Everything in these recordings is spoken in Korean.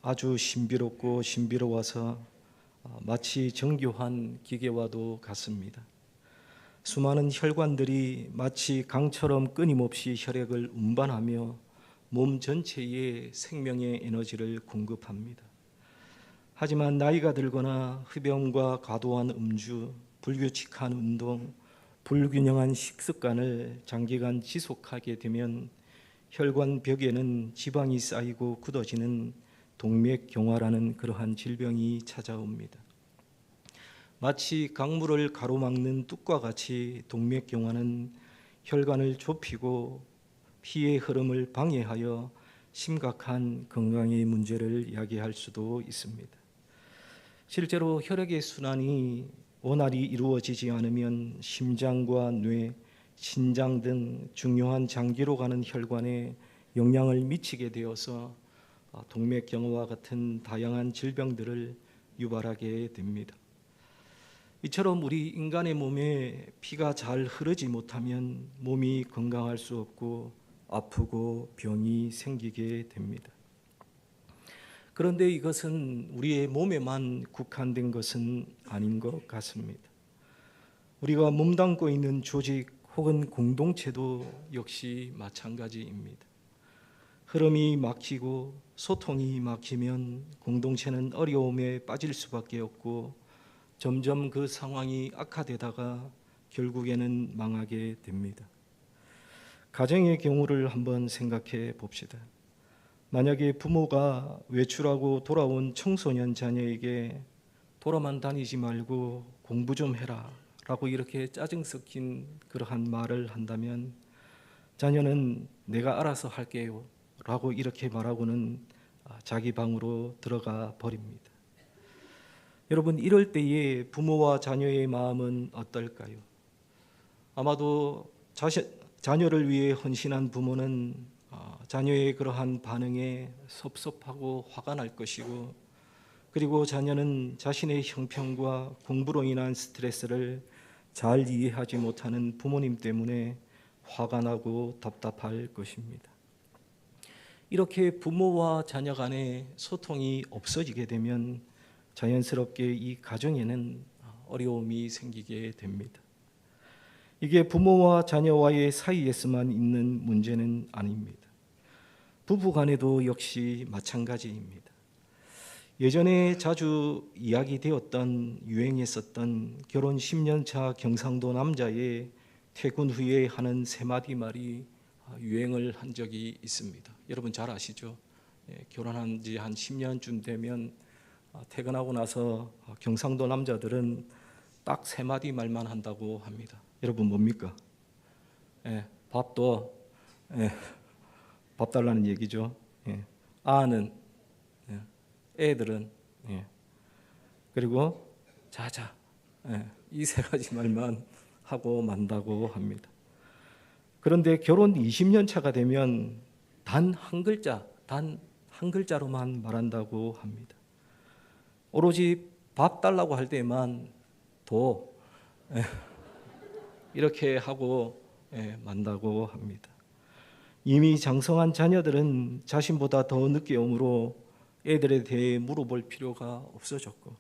아주 신비롭고 신비로워서 마치 정교한 기계와도 같습니다. 수많은 혈관들이 마치 강처럼 끊임없이 혈액을 운반하며 몸 전체에 생명의 에너지를 공급합니다. 하지만 나이가 들거나 흡연과 과도한 음주, 불규칙한 운동, 불균형한 식습관을 장기간 지속하게 되면 혈관 벽에는 지방이 쌓이고 굳어지는 동맥경화라는 그러한 질병이 찾아옵니다. 마치 강물을 가로막는 뚝과 같이 동맥경화는 혈관을 좁히고 피의 흐름을 방해하여 심각한 건강의 문제를 야기할 수도 있습니다. 실제로 혈액의 순환이 원활히 이루어지지 않으면 심장과 뇌, 신장 등 중요한 장기로 가는 혈관에 영향을 미치게 되어서 동맥경화와 같은 다양한 질병들을 유발하게 됩니다. 이처럼 우리 인간의 몸에 피가 잘 흐르지 못하면 몸이 건강할 수 없고 아프고 병이 생기게 됩니다. 그런데 이것은 우리의 몸에만 국한된 것은 아닌 것 같습니다. 우리가 몸담고 있는 조직 혹은 공동체도 역시 마찬가지입니다. 흐름이 막히고 소통이 막히면 공동체는 어려움에 빠질 수밖에 없고 점점 그 상황이 악화되다가 결국에는 망하게 됩니다. 가정의 경우를 한번 생각해 봅시다. 만약에 부모가 외출하고 돌아온 청소년 자녀에게 돌아만 다니지 말고 공부 좀 해라 라고 이렇게 짜증 섞인 그러한 말을 한다면 자녀는 내가 알아서 할게요 라고 이렇게 말하고는 자기 방으로 들어가 버립니다. 여러분, 이럴 때의 부모와 자녀의 마음은 어떨까요? 아마도 자녀를 위해 헌신한 부모는 자녀의 그러한 반응에 섭섭하고 화가 날 것이고, 그리고 자녀는 자신의 형편과 공부로 인한 스트레스를 잘 이해하지 못하는 부모님 때문에 화가 나고 답답할 것입니다. 이렇게 부모와 자녀 간의 소통이 없어지게 되면 자연스럽게 이 가정에는 어려움이 생기게 됩니다. 이게 부모와 자녀와의 사이에서만 있는 문제는 아닙니다. 부부 간에도 역시 마찬가지입니다. 예전에 자주 이야기되었던 유행했었던 결혼 10년 차 경상도 남자의 퇴근 후에 하는 세 마디 말이 유행을 한 적이 있습니다. 여러분 잘 아시죠? 결혼한 지 한 10년쯤 되면 퇴근하고 나서 경상도 남자들은 딱 세 마디 말만 한다고 합니다. 여러분 뭡니까? 밥도 밥 달라는 얘기죠. 아는, 애들은, 그리고 자자, 이 세 가지 말만 하고 만다고 합니다. 그런데 결혼 20년 차가 되면 단 한 글자로만 말한다고 합니다. 오로지 밥 달라고 할 때만 도 이렇게 하고 만다고 합니다. 이미 장성한 자녀들은 자신보다 더 늦게 오므로 애들에 대해 물어볼 필요가 없어졌고,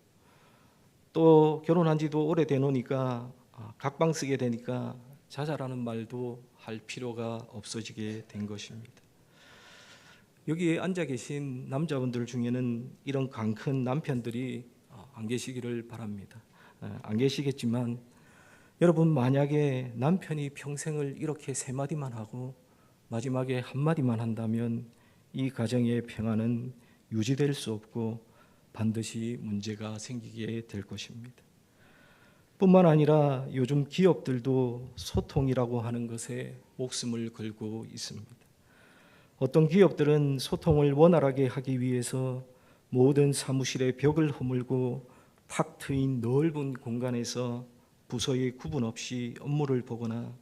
또 결혼한 지도 오래되노니까 각방 쓰게 되니까 자자라는 말도 할 필요가 없어지게 된 것입니다. 여기에 앉아 계신 남자분들 중에는 이런 강 큰 남편들이 안 계시기를 바랍니다. 안 계시겠지만 여러분, 만약에 남편이 평생을 이렇게 세 마디만 하고 마지막에 한 마디만 한다면 이 가정의 평안은 유지될 수 없고 반드시 문제가 생기게 될 것입니다. 뿐만 아니라 요즘 기업들도 소통이라고 하는 것에 목숨을 걸고 있습니다. 어떤 기업들은 소통을 원활하게 하기 위해서 모든 사무실의 벽을 허물고 탁 트인 넓은 공간에서 부서의 구분 없이 업무를 보거나,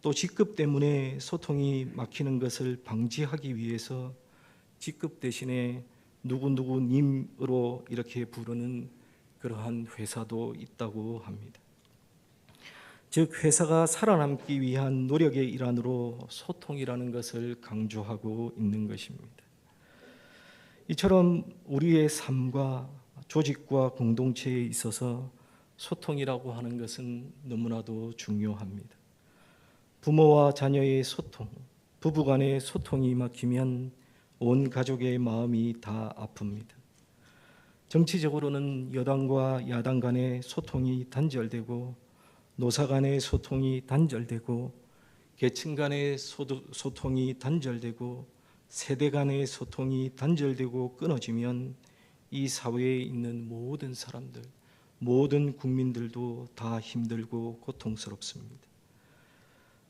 또 직급 때문에 소통이 막히는 것을 방지하기 위해서 직급 대신에 누구누구님으로 이렇게 부르는 그러한 회사도 있다고 합니다. 즉, 회사가 살아남기 위한 노력의 일환으로 소통이라는 것을 강조하고 있는 것입니다. 이처럼 우리의 삶과 조직과 공동체에 있어서 소통이라고 하는 것은 너무나도 중요합니다. 부모와 자녀의 소통, 부부간의 소통이 막히면 온 가족의 마음이 다 아픕니다. 정치적으로는 여당과 야당 간의 소통이 단절되고 노사 간의 소통이 단절되고 계층 간의 소통이 단절되고 세대 간의 소통이 단절되고 끊어지면 이 사회에 있는 모든 사람들, 모든 국민들도 다 힘들고 고통스럽습니다.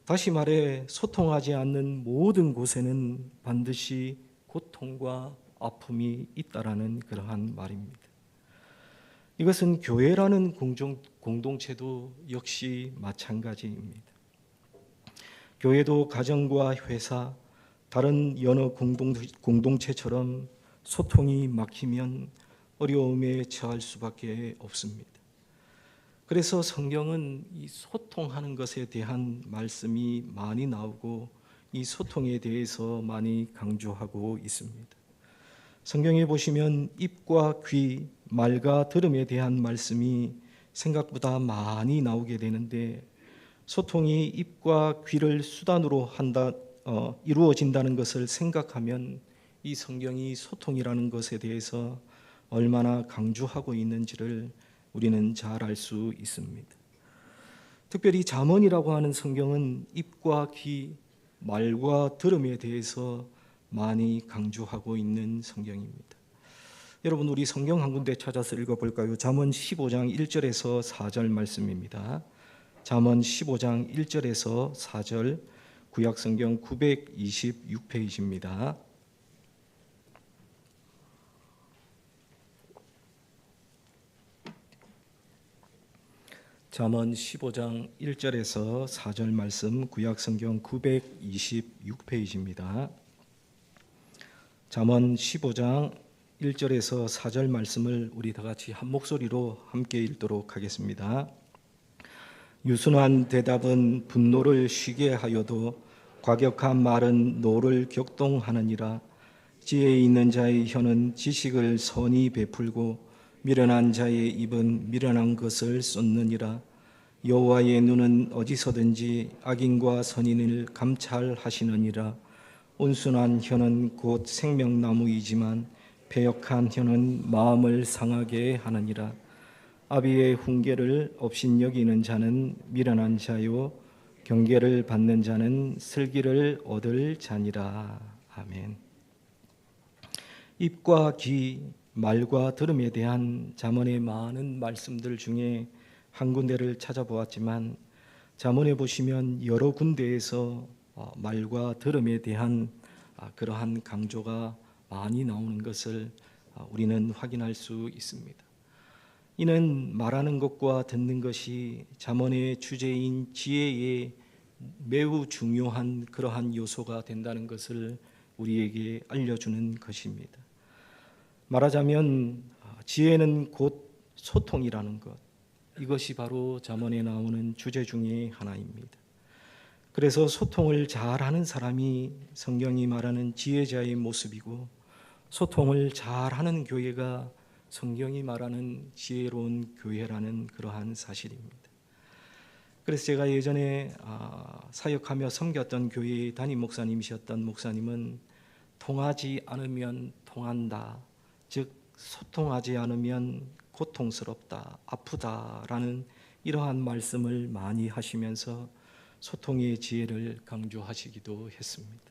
다시 말해 소통하지 않는 모든 곳에는 반드시 고통과 아픔이 있다라는 그러한 말입니다. 이것은 교회라는 공동체도 역시 마찬가지입니다. 교회도 가정과 회사, 다른 여러 공동체처럼 소통이 막히면 어려움에 처할 수밖에 없습니다. 그래서 성경은 이 소통하는 것에 대한 말씀이 많이 나오고 이 소통에 대해서 많이 강조하고 있습니다. 성경에 보시면 입과 귀, 말과 들음에 대한 말씀이 생각보다 많이 나오게 되는데 소통이 입과 귀를 수단으로 이루어진다는 것을 생각하면 이 성경이 소통이라는 것에 대해서 얼마나 강조하고 있는지를 우리는 잘 알 수 있습니다. 특별히 잠언이라고 하는 성경은 입과 귀, 말과 들음에 대해서 많이 강조하고 있는 성경입니다. 여러분 우리 성경 한 군데 찾아서 읽어볼까요? 잠언 15장 1절에서 4절 말씀입니다. 잠언 15장 1절에서 4절 구약성경 926페이지입니다. 잠언 15장 1절에서 4절 말씀 구약성경 926페이지입니다. 잠언 15장 1절에서 4절 말씀을 우리 다 같이 한 목소리로 함께 읽도록 하겠습니다. 유순한 대답은 분노를 쉬게 하여도 과격한 말은 노를 격동하느니라. 지혜 있는 자의 혀는 지식을 선히 베풀고 미련한 자의 입은 미련한 것을 쏟느니라. 여호와의 눈은 어디서든지 악인과 선인을 감찰하시느니라. 온순한 혀는 곧 생명나무이지만 배역한 혀는 마음을 상하게 하느니라. 아비의 훈계를 업신여기는 자는 미련한 자요 경계를 받는 자는 슬기를 얻을 자니라. 아멘. 입과 귀, 말과 들음에 대한 잠언의 많은 말씀들 중에 한 군데를 찾아보았지만 잠언에 보시면 여러 군데에서 말과 들음에 대한 그러한 강조가 많이 나오는 것을 우리는 확인할 수 있습니다. 이는 말하는 것과 듣는 것이 잠언의 주제인 지혜의 매우 중요한 그러한 요소가 된다는 것을 우리에게 알려주는 것입니다. 말하자면 지혜는 곧 소통이라는 것, 이것이 바로 잠언에 나오는 주제 중에 하나입니다. 그래서 소통을 잘하는 사람이 성경이 말하는 지혜자의 모습이고 소통을 잘하는 교회가 성경이 말하는 지혜로운 교회라는 그러한 사실입니다. 그래서 제가 예전에 사역하며 섬겼던 교회의 담임 목사님이셨던 목사님은 통하지 않으면 통한다, 즉 소통하지 않으면 고통스럽다, 아프다라는 이러한 말씀을 많이 하시면서 소통의 지혜를 강조하시기도 했습니다.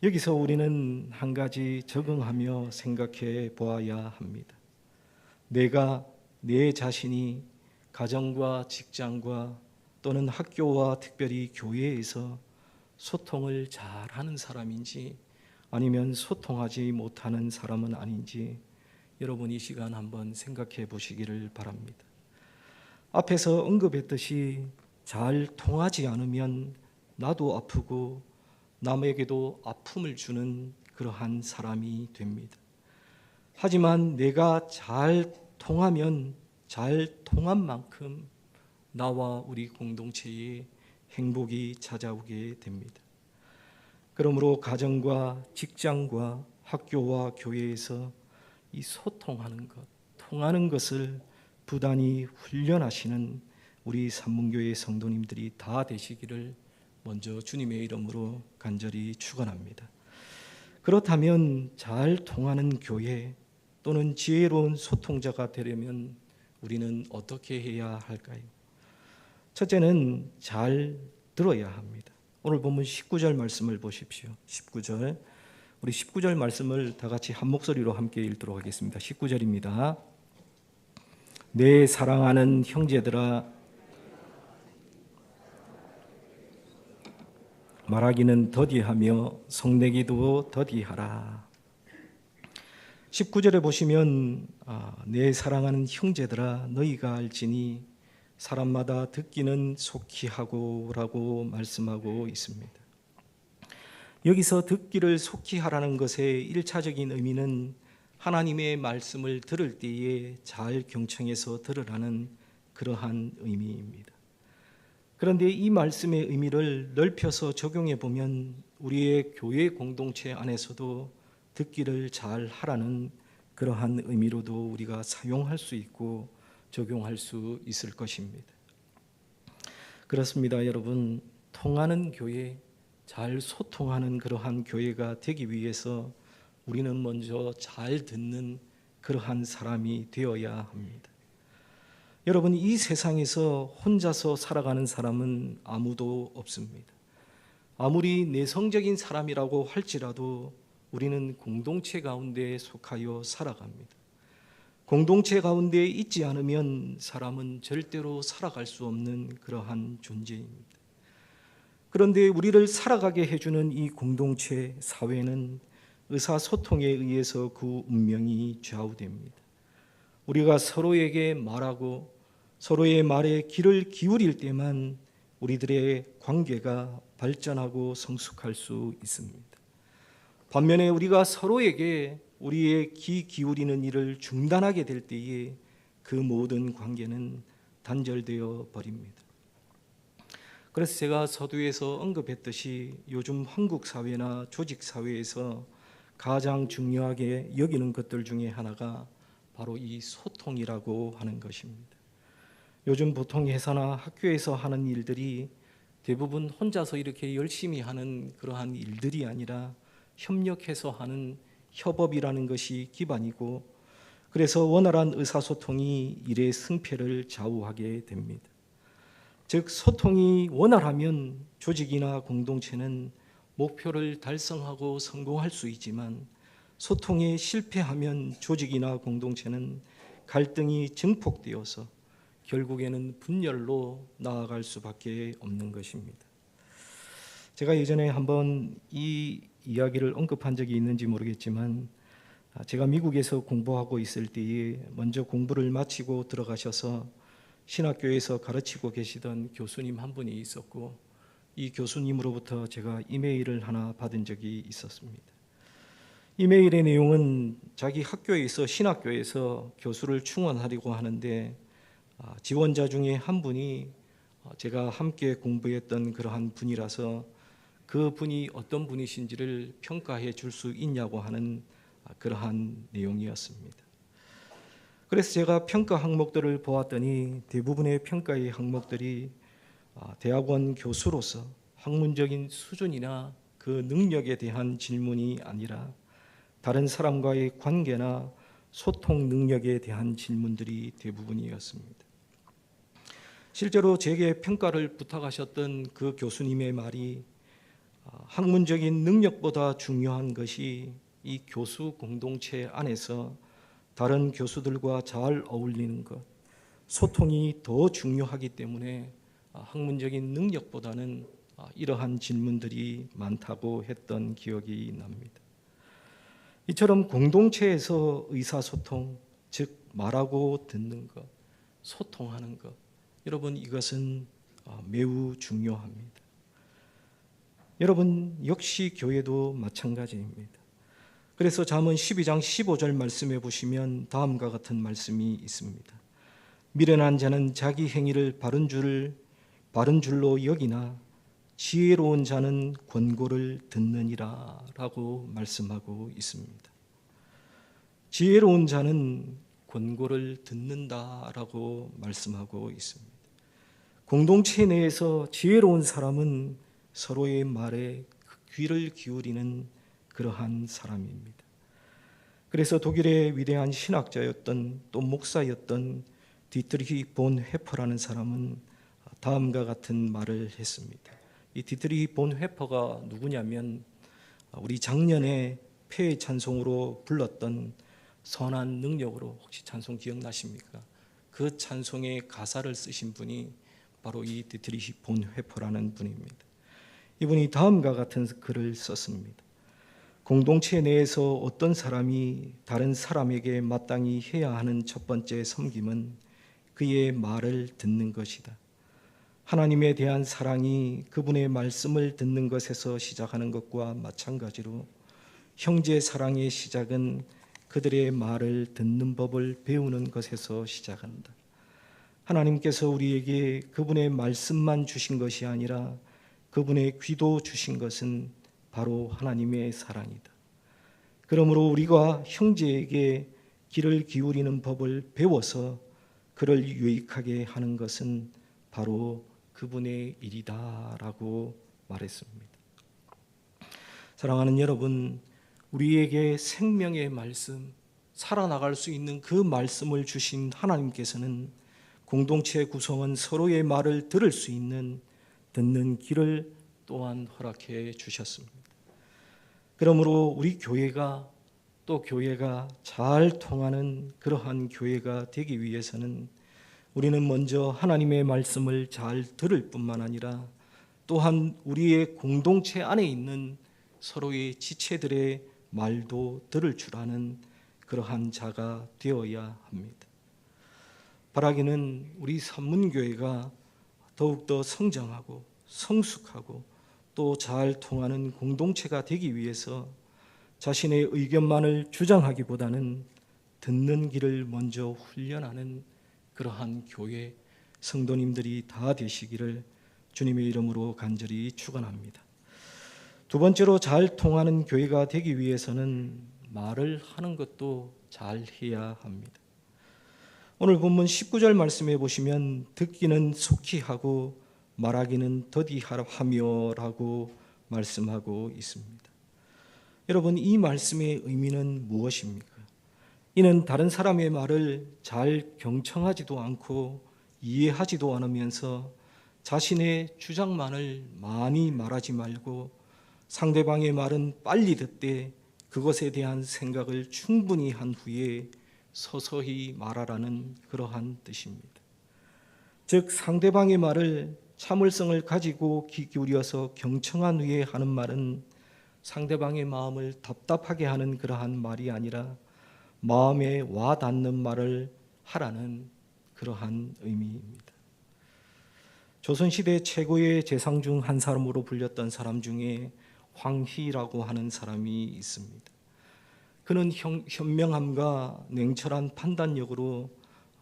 여기서 우리는 한 가지 적응하며 생각해 보아야 합니다. 내가 내 자신이 가정과 직장과 또는 학교와 특별히 교회에서 소통을 잘하는 사람인지 아니면 소통하지 못하는 사람은 아닌지 여러분 이 시간 한번 생각해 보시기를 바랍니다. 앞에서 언급했듯이 잘 통하지 않으면 나도 아프고 남에게도 아픔을 주는 그러한 사람이 됩니다. 하지만 내가 잘 통하면 잘 통한 만큼 나와 우리 공동체에 행복이 찾아오게 됩니다. 그러므로 가정과 직장과 학교와 교회에서 이 소통하는 것, 통하는 것을 부단히 훈련하시는 우리 산문교회 성도님들이 다 되시기를 먼저 주님의 이름으로 간절히 축원합니다. 그렇다면 잘 통하는 교회 또는 지혜로운 소통자가 되려면 우리는 어떻게 해야 할까요? 첫째는 잘 들어야 합니다. 오늘 본문 19절 말씀을 보십시오. 19절. 우리 19절 말씀을 다 같이 한 목소리로 함께 읽도록 하겠습니다. 19절입니다. 내 사랑하는 형제들아, 말하기는 더디하며 성내기도 더디하라. 19절에 보시면 내 사랑하는 형제들아 너희가 알지니 사람마다 듣기는 속히 하고 라고 말씀하고 있습니다. 여기서 듣기를 속히 하라는 것의 1차적인 의미는 하나님의 말씀을 들을 때에 잘 경청해서 들으라는 그러한 의미입니다. 그런데 이 말씀의 의미를 넓혀서 적용해 보면 우리의 교회 공동체 안에서도 듣기를 잘 하라는 그러한 의미로도 우리가 사용할 수 있고 적용할 수 있을 것입니다. 그렇습니다, 여러분. 통하는 교회, 잘 소통하는 그러한 교회가 되기 위해서 우리는 먼저 잘 듣는 그러한 사람이 되어야 합니다. 여러분, 이 세상에서 혼자서 살아가는 사람은 아무도 없습니다. 아무리 내성적인 사람이라고 할지라도 우리는 공동체 가운데 속하여 살아갑니다. 공동체 가운데 있지 않으면 사람은 절대로 살아갈 수 없는 그러한 존재입니다. 그런데 우리를 살아가게 해주는 이 공동체 사회는 의사소통에 의해서 그 운명이 좌우됩니다. 우리가 서로에게 말하고 서로의 말에 귀를 기울일 때만 우리들의 관계가 발전하고 성숙할 수 있습니다. 반면에 우리가 서로에게 우리의 귀 기울이는 일을 중단하게 될 때에 그 모든 관계는 단절되어 버립니다. 그래서 제가 서두에서 언급했듯이 요즘 한국 사회나 조직 사회에서 가장 중요하게 여기는 것들 중에 하나가 바로 이 소통이라고 하는 것입니다. 요즘 보통 회사나 학교에서 하는 일들이 대부분 혼자서 이렇게 열심히 하는 그러한 일들이 아니라 협력해서 하는 협업이라는 것이 기반이고, 그래서 원활한 의사소통이 일의 승패를 좌우하게 됩니다. 즉, 소통이 원활하면 조직이나 공동체는 목표를 달성하고 성공할 수 있지만, 소통에 실패하면 조직이나 공동체는 갈등이 증폭되어서 결국에는 분열로 나아갈 수밖에 없는 것입니다. 제가 예전에 한번 이 이야기를 언급한 적이 있는지 모르겠지만, 제가 미국에서 공부하고 있을 때에 먼저 공부를 마치고 들어가셔서 신학교에서 가르치고 계시던 교수님 한 분이 있었고, 이 교수님으로부터 제가 이메일을 하나 받은 적이 있었습니다. 이메일의 내용은 자기 학교에서 신학교에서 교수를 충원하려고 하는데 지원자 중에 한 분이 제가 함께 공부했던 그러한 분이라서 그 분이 어떤 분이신지를 평가해 줄 수 있냐고 하는 그러한 내용이었습니다. 그래서 제가 평가 항목들을 보았더니 대부분의 평가의 항목들이 대학원 교수로서 학문적인 수준이나 그 능력에 대한 질문이 아니라 다른 사람과의 관계나 소통 능력에 대한 질문들이 대부분이었습니다. 실제로 제게 평가를 부탁하셨던 그 교수님의 말이 학문적인 능력보다 중요한 것이 이 교수 공동체 안에서 다른 교수들과 잘 어울리는 것, 소통이 더 중요하기 때문에 학문적인 능력보다는 이러한 질문들이 많다고 했던 기억이 납니다. 이처럼 공동체에서 의사소통, 즉 말하고 듣는 것, 소통하는 것, 여러분 이것은 매우 중요합니다. 여러분 역시 교회도 마찬가지입니다. 그래서 잠언 12장 15절 말씀해 보시면 다음과 같은 말씀이 있습니다. 미련한 자는 자기 행위를 바른 줄로 여기나 지혜로운 자는 권고를 듣느니라 라고 말씀하고 있습니다. 지혜로운 자는 권고를 듣는다라고 말씀하고 있습니다. 공동체 내에서 지혜로운 사람은 서로의 말에 귀를 기울이는 그러한 사람입니다. 그래서 독일의 위대한 신학자였던 또 목사였던 디트리히 본 회퍼라는 사람은 다음과 같은 말을 했습니다. 이 디트리히 본 회퍼가 누구냐면 우리 작년에 폐의 찬송으로 불렀던 선한 능력으로, 혹시 찬송 기억나십니까? 그 찬송의 가사를 쓰신 분이 바로 이 디트리히 본 회퍼라는 분입니다. 이분이 다음과 같은 글을 썼습니다. 공동체 내에서 어떤 사람이 다른 사람에게 마땅히 해야 하는 첫 번째 섬김은 그의 말을 듣는 것이다. 하나님에 대한 사랑이 그분의 말씀을 듣는 것에서 시작하는 것과 마찬가지로 형제 사랑의 시작은 그들의 말을 듣는 법을 배우는 것에서 시작한다. 하나님께서 우리에게 그분의 말씀만 주신 것이 아니라 그분의 귀도 주신 것은 바로 하나님의 사랑이다. 그러므로 우리가 형제에게 귀를 기울이는 법을 배워서 그를 유익하게 하는 것은 바로 그분의 일이다라고 말했습니다. 사랑하는 여러분, 우리에게 생명의 말씀, 살아나갈 수 있는 그 말씀을 주신 하나님께서는 공동체 구성원 서로의 말을 들을 수 있는 듣는 귀를 또한 허락해 주셨습니다. 그러므로 우리 교회가 또 교회가 잘 통하는 그러한 교회가 되기 위해서는 우리는 먼저 하나님의 말씀을 잘 들을 뿐만 아니라 또한 우리의 공동체 안에 있는 서로의 지체들의 말도 들을 줄 아는 그러한 자가 되어야 합니다. 바라기는 우리 산문교회가 더욱더 성장하고 성숙하고 또 잘 통하는 공동체가 되기 위해서 자신의 의견만을 주장하기보다는 듣는 길을 먼저 훈련하는 그러한 교회 성도님들이 다 되시기를 주님의 이름으로 간절히 축원합니다. 두 번째로 잘 통하는 교회가 되기 위해서는 말을 하는 것도 잘 해야 합니다. 오늘 본문 19절 말씀해 보시면 듣기는 속히 하고 말하기는 더디하며라고 말씀하고 있습니다. 여러분, 이 말씀의 의미는 무엇입니까? 이는 다른 사람의 말을 잘 경청하지도 않고 이해하지도 않으면서 자신의 주장만을 많이 말하지 말고 상대방의 말은 빨리 듣되 그것에 대한 생각을 충분히 한 후에 서서히 말하라는 그러한 뜻입니다. 즉 상대방의 말을 참을성을 가지고 귀 기울여서 경청한 후에 하는 말은 상대방의 마음을 답답하게 하는 그러한 말이 아니라 마음에 와 닿는 말을 하라는 그러한 의미입니다. 조선시대 최고의 재상 중 한 사람으로 불렸던 사람 중에 황희라고 하는 사람이 있습니다. 그는 현명함과 냉철한 판단력으로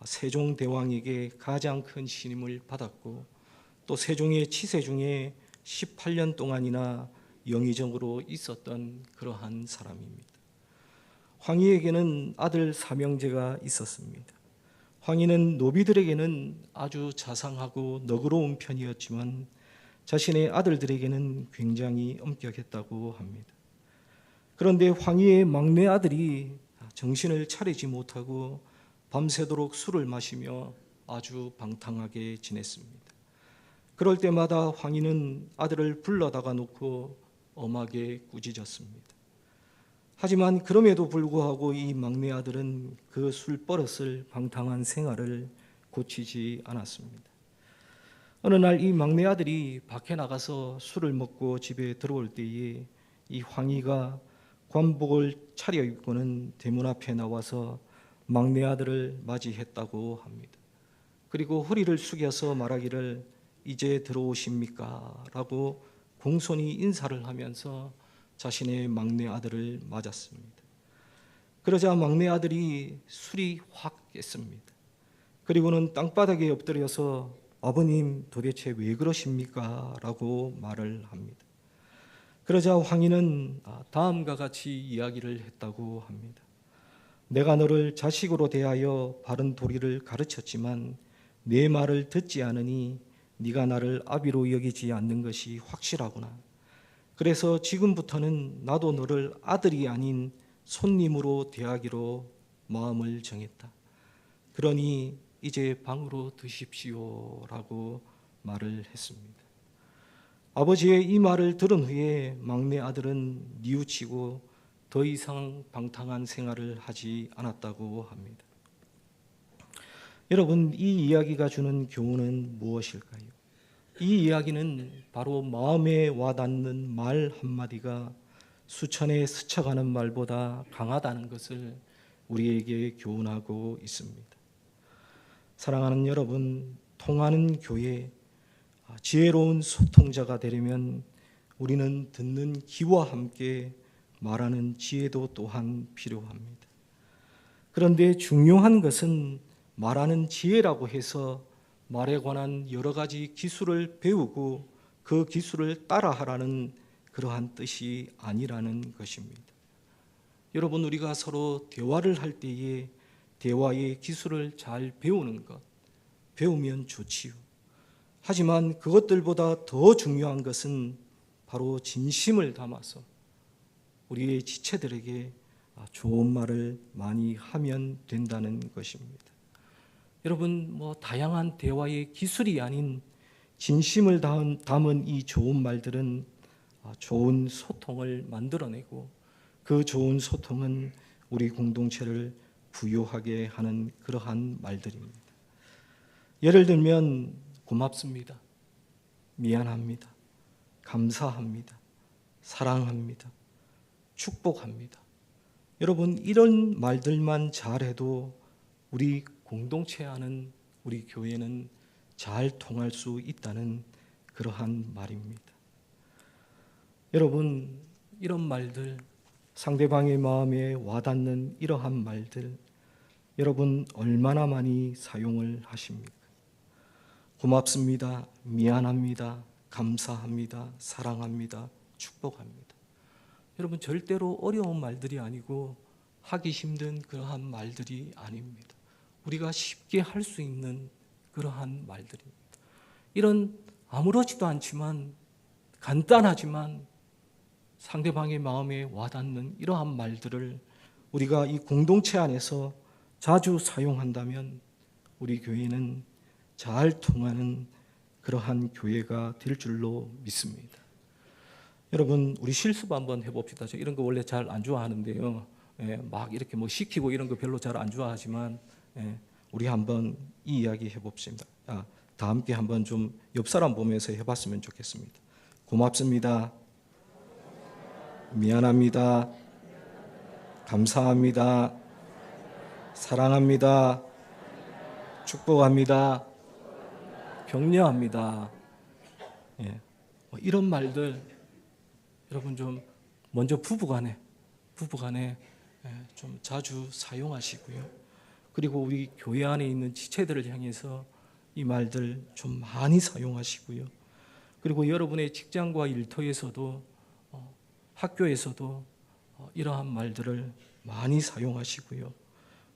세종대왕에게 가장 큰 신임을 받았고 또 세종의 치세 중에 18년 동안이나 영의정으로 있었던 그러한 사람입니다. 황희에게는 아들 삼형제가 있었습니다. 황희는 노비들에게는 아주 자상하고 너그러운 편이었지만 자신의 아들들에게는 굉장히 엄격했다고 합니다. 그런데 황희의 막내 아들이 정신을 차리지 못하고 밤새도록 술을 마시며 아주 방탕하게 지냈습니다. 그럴 때마다 황희는 아들을 불러다가 놓고 엄하게 꾸짖었습니다. 하지만 그럼에도 불구하고 이 막내 아들은 그 술버릇을 방탕한 생활을 고치지 않았습니다. 어느 날 이 막내 아들이 밖에 나가서 술을 먹고 집에 들어올 때에 이 황희가 관복을 차려입고는 대문 앞에 나와서 막내 아들을 맞이했다고 합니다. 그리고 허리를 숙여서 말하기를 이제 들어오십니까? 라고 공손히 인사를 하면서 자신의 막내 아들을 맞았습니다. 그러자 막내 아들이 술이 확 깼습니다. 그리고는 땅바닥에 엎드려서 아버님 도대체 왜 그러십니까? 라고 말을 합니다. 그러자 황인은 다음과 같이 이야기를 했다고 합니다. 내가 너를 자식으로 대하여 바른 도리를 가르쳤지만 내 말을 듣지 않으니 네가 나를 아비로 여기지 않는 것이 확실하구나. 그래서 지금부터는 나도 너를 아들이 아닌 손님으로 대하기로 마음을 정했다. 그러니 이제 방으로 드십시오라고 말을 했습니다. 아버지의 이 말을 들은 후에 막내 아들은 뉘우치고 더 이상 방탕한 생활을 하지 않았다고 합니다. 여러분, 이 이야기가 주는 교훈은 무엇일까요? 이 이야기는 바로 마음에 와닿는 말 한마디가 수천에 스쳐가는 말보다 강하다는 것을 우리에게 교훈하고 있습니다. 사랑하는 여러분, 통하는 교회, 지혜로운 소통자가 되려면 우리는 듣는 귀와 함께 말하는 지혜도 또한 필요합니다. 그런데 중요한 것은 말하는 지혜라고 해서 말에 관한 여러 가지 기술을 배우고 그 기술을 따라하라는 그러한 뜻이 아니라는 것입니다. 여러분, 우리가 서로 대화를 할 때에 대화의 기술을 잘 배우는 것, 배우면 좋지요. 하지만 그것들보다 더 중요한 것은 바로 진심을 담아서 우리의 지체들에게 좋은 말을 많이 하면 된다는 것입니다. 여러분, 다양한 대화의 기술이 아닌 진심을 담은 이 좋은 말들은 좋은 소통을 만들어내고 그 좋은 소통은 우리 공동체를 부유하게 하는 그러한 말들입니다. 예를 들면 고맙습니다, 미안합니다, 감사합니다, 사랑합니다, 축복합니다. 여러분, 이런 말들만 잘해도 우리 공동체 안은, 우리 교회는 잘 통할 수 있다는 그러한 말입니다. 여러분, 이런 말들, 상대방의 마음에 와닿는 이러한 말들, 여러분 얼마나 많이 사용을 하십니까? 고맙습니다, 미안합니다, 감사합니다, 사랑합니다, 축복합니다. 여러분, 절대로 어려운 말들이 아니고 하기 힘든 그러한 말들이 아닙니다. 우리가 쉽게 할 수 있는 그러한 말들입니다. 이런 아무렇지도 않지만 간단하지만 상대방의 마음에 와닿는 이러한 말들을 우리가 이 공동체 안에서 자주 사용한다면 우리 교회는 잘 통하는 그러한 교회가 될 줄로 믿습니다. 여러분, 우리 실습 한번 해봅시다. 저 이런 거 원래 잘 안 좋아하는데요. 막 이렇게 시키고 이런 거 별로 잘 안 좋아하지만 우리 한번 이 이야기 해봅시다. 다 함께 한번 좀 옆 사람 보면서 해봤으면 좋겠습니다. 고맙습니다, 미안합니다, 감사합니다, 사랑합니다, 축복합니다, 격려합니다. 이런 말들 여러분 좀 먼저 부부간에 좀 자주 사용하시고요. 그리고 우리 교회 안에 있는 지체들을 향해서 이 말들 좀 많이 사용하시고요. 그리고 여러분의 직장과 일터에서도 학교에서도 이러한 말들을 많이 사용하시고요.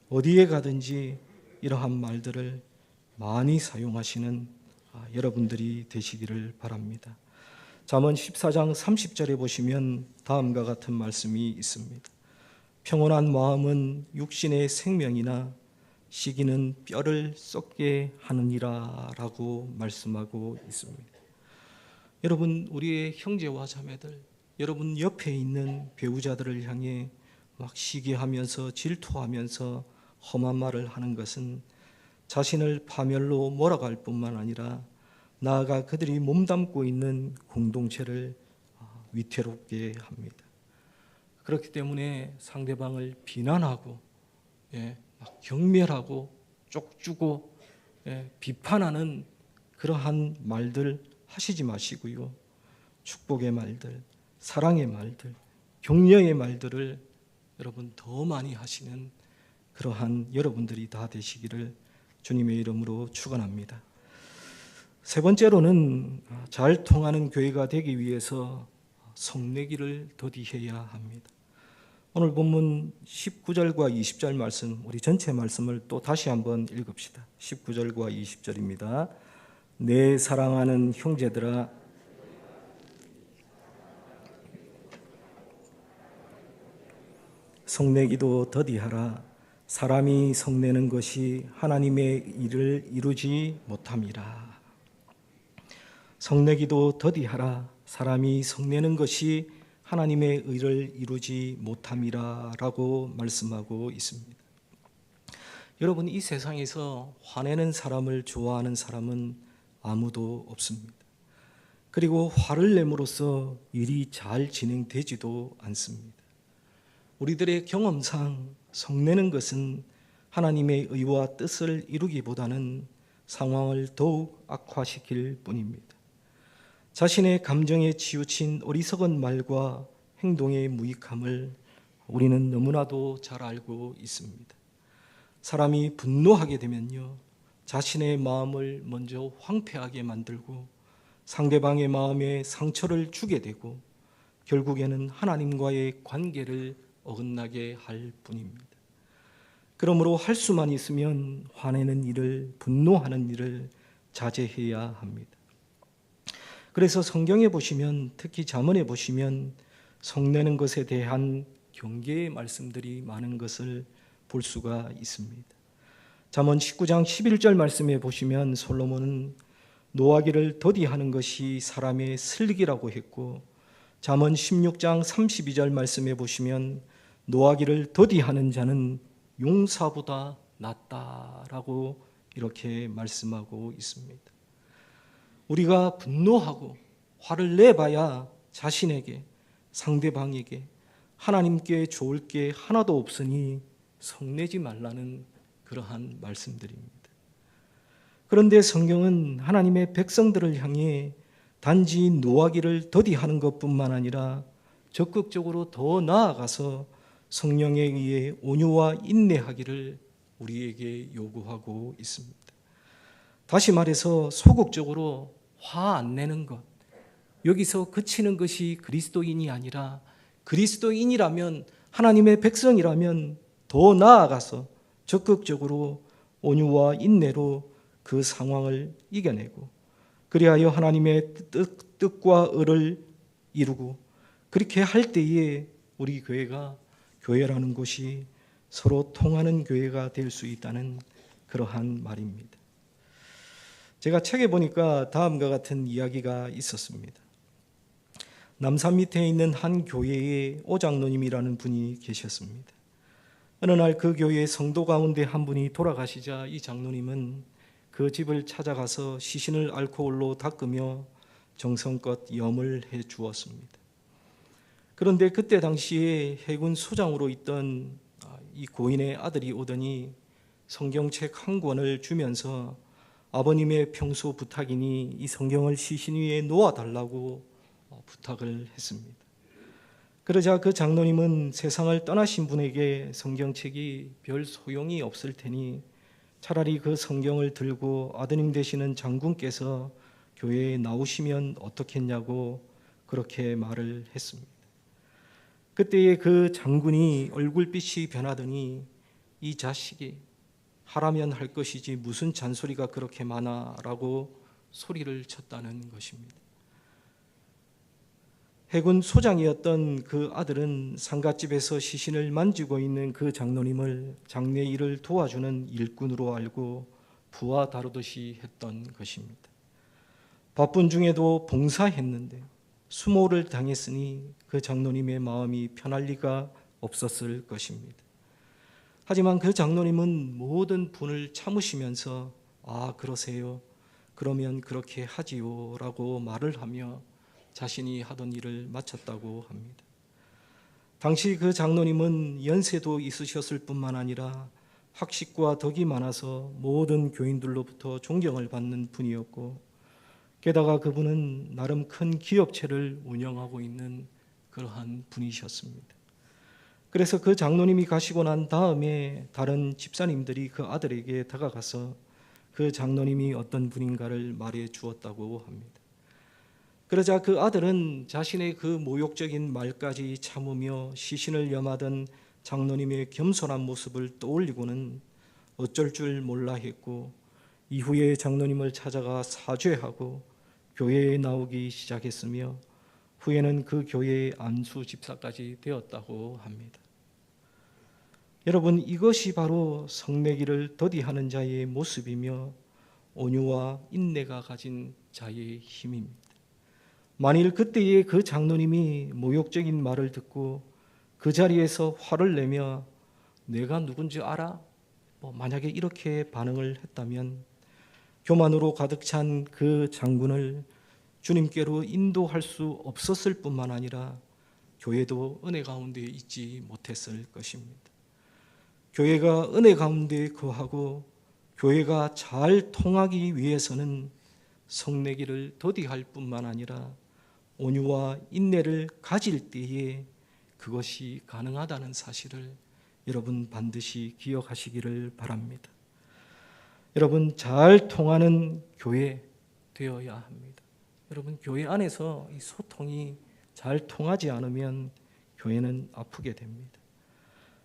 어디에 가든지 이러한 말들을 많이 사용하시는 여러분들이 되시기를 바랍니다. 잠언 14장 30절에 보시면 다음과 같은 말씀이 있습니다. 평온한 마음은 육신의 생명이나 시기는 뼈를 썩게 하느니라 라고 말씀하고 있습니다. 여러분, 우리의 형제와 자매들, 여러분 옆에 있는 배우자들을 향해 막 시기하면서 질투하면서 험한 말을 하는 것은 자신을 파멸로 몰아갈 뿐만 아니라 나아가 그들이 몸담고 있는 공동체를 위태롭게 합니다. 그렇기 때문에 상대방을 비난하고 막 경멸하고 쪽주고 비판하는 그러한 말들 하시지 마시고요. 축복의 말들, 사랑의 말들, 격려의 말들을 여러분 더 많이 하시는 그러한 여러분들이 다 되시기를 주님의 이름으로 축원합니다. 세 번째로는 잘 통하는 교회가 되기 위해서 성내기를 더디해야 합니다. 오늘 본문 19절과 20절 말씀, 우리 전체 말씀을 또 다시 한번 읽읍시다. 19절과 20절입니다. 내 사랑하는 형제들아, 성내기도 더디하라. 사람이 성내는 것이 하나님의 일을 이루지 못함이라. 성내기도 더디하라. 사람이 성내는 것이 하나님의 의를 이루지 못함이라 라고 말씀하고 있습니다. 여러분, 이 세상에서 화내는 사람을 좋아하는 사람은 아무도 없습니다. 그리고 화를 내므로써 일이 잘 진행되지도 않습니다. 우리들의 경험상 성내는 것은 하나님의 의와 뜻을 이루기보다는 상황을 더욱 악화시킬 뿐입니다. 자신의 감정에 치우친 어리석은 말과 행동의 무익함을 우리는 너무나도 잘 알고 있습니다. 사람이 분노하게 되면요, 자신의 마음을 먼저 황폐하게 만들고 상대방의 마음에 상처를 주게 되고 결국에는 하나님과의 관계를 어긋나게 할 뿐입니다. 그러므로 할 수만 있으면 화내는 일을, 분노하는 일을 자제해야 합니다. 그래서 성경에 보시면, 특히 잠언에 보시면 성내는 것에 대한 경계의 말씀들이 많은 것을 볼 수가 있습니다. 잠언 19장 11절 말씀에 보시면 솔로몬은 노하기를 더디하는 것이 사람의 슬기라고 했고, 잠언 16장 32절 말씀에 보시면 노하기를 더디하는 자는 용사보다 낫다라고 이렇게 말씀하고 있습니다. 우리가 분노하고 화를 내봐야 자신에게, 상대방에게, 하나님께 좋을 게 하나도 없으니 성내지 말라는 그러한 말씀들입니다. 그런데 성경은 하나님의 백성들을 향해 단지 노하기를 더디하는 것뿐만 아니라 적극적으로 더 나아가서 성령에 의해 온유와 인내하기를 우리에게 요구하고 있습니다. 다시 말해서 소극적으로 화 안 내는 것, 여기서 그치는 것이 그리스도인이 아니라 그리스도인이라면, 하나님의 백성이라면 더 나아가서 적극적으로 온유와 인내로 그 상황을 이겨내고, 그리하여 하나님의 뜻과 의를 이루고, 그렇게 할 때에 우리 교회라는 곳이 서로 통하는 교회가 될 수 있다는 그러한 말입니다. 제가 책에 보니까 다음과 같은 이야기가 있었습니다. 남산 밑에 있는 한 교회에 오장로님이라는 분이 계셨습니다. 어느 날 그 교회 성도 가운데 한 분이 돌아가시자 이 장로님은 그 집을 찾아가서 시신을 알코올로 닦으며 정성껏 염을 해 주었습니다. 그런데 그때 당시에 해군 소장으로 있던 이 고인의 아들이 오더니 성경책 한 권을 주면서 아버님의 평소 부탁이니 이 성경을 시신 위에 놓아달라고 부탁을 했습니다. 그러자 그 장로님은 세상을 떠나신 분에게 성경책이 별 소용이 없을 테니 차라리 그 성경을 들고 아드님 되시는 장군께서 교회에 나오시면 어떻겠냐고 그렇게 말을 했습니다. 그때에 그 장군이 얼굴빛이 변하더니 이 자식이 하라면 할 것이지 무슨 잔소리가 그렇게 많아 라고 소리를 쳤다는 것입니다. 해군 소장이었던 그 아들은 상갓집에서 시신을 만지고 있는 그 장로님을 장례 일을 도와주는 일꾼으로 알고 부하 다루듯이 했던 것입니다. 바쁜 중에도 봉사했는데 수모를 당했으니 그 장로님의 마음이 편할 리가 없었을 것입니다. 하지만 그 장로님은 모든 분을 참으시면서 그러세요. 그러면 그렇게 하지요 라고 말을 하며 자신이 하던 일을 마쳤다고 합니다. 당시 그 장로님은 연세도 있으셨을 뿐만 아니라 학식과 덕이 많아서 모든 교인들로부터 존경을 받는 분이었고, 게다가 그분은 나름 큰 기업체를 운영하고 있는 그러한 분이셨습니다. 그래서 그 장로님이 가시고 난 다음에 다른 집사님들이 그 아들에게 다가가서 그 장로님이 어떤 분인가를 말해 주었다고 합니다. 그러자 그 아들은 자신의 그 모욕적인 말까지 참으며 시신을 염하던 장로님의 겸손한 모습을 떠올리고는 어쩔 줄 몰라 했고, 이후에 장로님을 찾아가 사죄하고 교회에 나오기 시작했으며, 후에는 그 교회의 안수 집사까지 되었다고 합니다. 여러분, 이것이 바로 성내기를 더디하는 자의 모습이며 온유와 인내가 가진 자의 힘입니다. 만일 그때의 그 장로님이 모욕적인 말을 듣고 그 자리에서 화를 내며 내가 누군지 알아? 만약에 이렇게 반응을 했다면 교만으로 가득 찬 그 장군을 주님께로 인도할 수 없었을 뿐만 아니라 교회도 은혜 가운데 있지 못했을 것입니다. 교회가 은혜 가운데 거하고 교회가 잘 통하기 위해서는 성내기를 더디할 뿐만 아니라 온유와 인내를 가질 때에 그것이 가능하다는 사실을 여러분 반드시 기억하시기를 바랍니다. 여러분, 잘 통하는 교회 되어야 합니다. 여러분, 교회 안에서 이 소통이 잘 통하지 않으면 교회는 아프게 됩니다.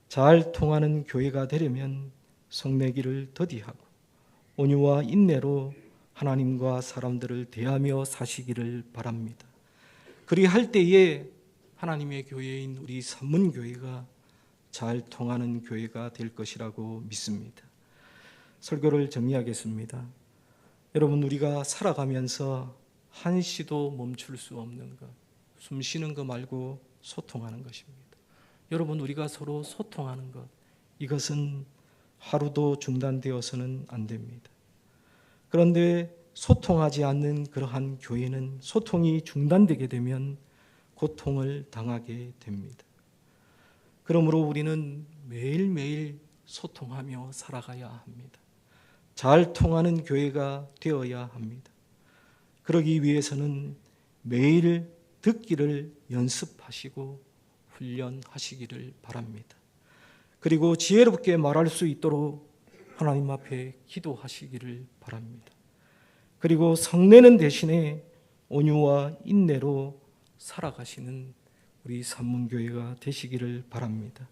잘 통하는 교회가 되려면 성내기를 더디하고 온유와 인내로 하나님과 사람들을 대하며 사시기를 바랍니다. 그리할 때에 하나님의 교회인 우리 산문교회가 잘 통하는 교회가 될 것이라고 믿습니다. 설교를 정리하겠습니다. 여러분, 우리가 살아가면서 한시도 멈출 수 없는 것, 숨 쉬는 것 말고 소통하는 것입니다. 여러분, 우리가 서로 소통하는 것, 이것은 하루도 중단되어서는 안 됩니다. 그런데 소통하지 않는 그러한 교회는 소통이 중단되게 되면 고통을 당하게 됩니다. 그러므로 우리는 매일매일 소통하며 살아가야 합니다. 잘 통하는 교회가 되어야 합니다. 그러기 위해서는 매일 듣기를 연습하시고 훈련하시기를 바랍니다. 그리고 지혜롭게 말할 수 있도록 하나님 앞에 기도하시기를 바랍니다. 그리고 성내는 대신에 온유와 인내로 살아가시는 우리 산문교회가 되시기를 바랍니다.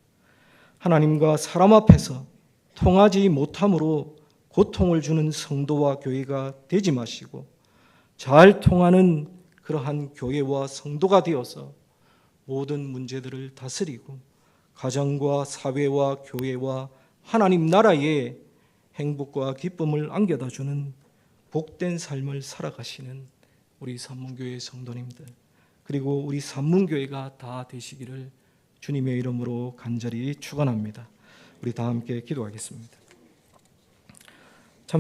하나님과 사람 앞에서 통하지 못함으로 고통을 주는 성도와 교회가 되지 마시고 잘 통하는 그러한 교회와 성도가 되어서 모든 문제들을 다스리고 가정과 사회와 교회와 하나님 나라에 행복과 기쁨을 안겨다 주는 복된 삶을 살아가시는 우리 산문교회 성도님들, 그리고 우리 산문교회가 다 되시기를 주님의 이름으로 간절히 축원합니다. 우리 다 함께 기도하겠습니다.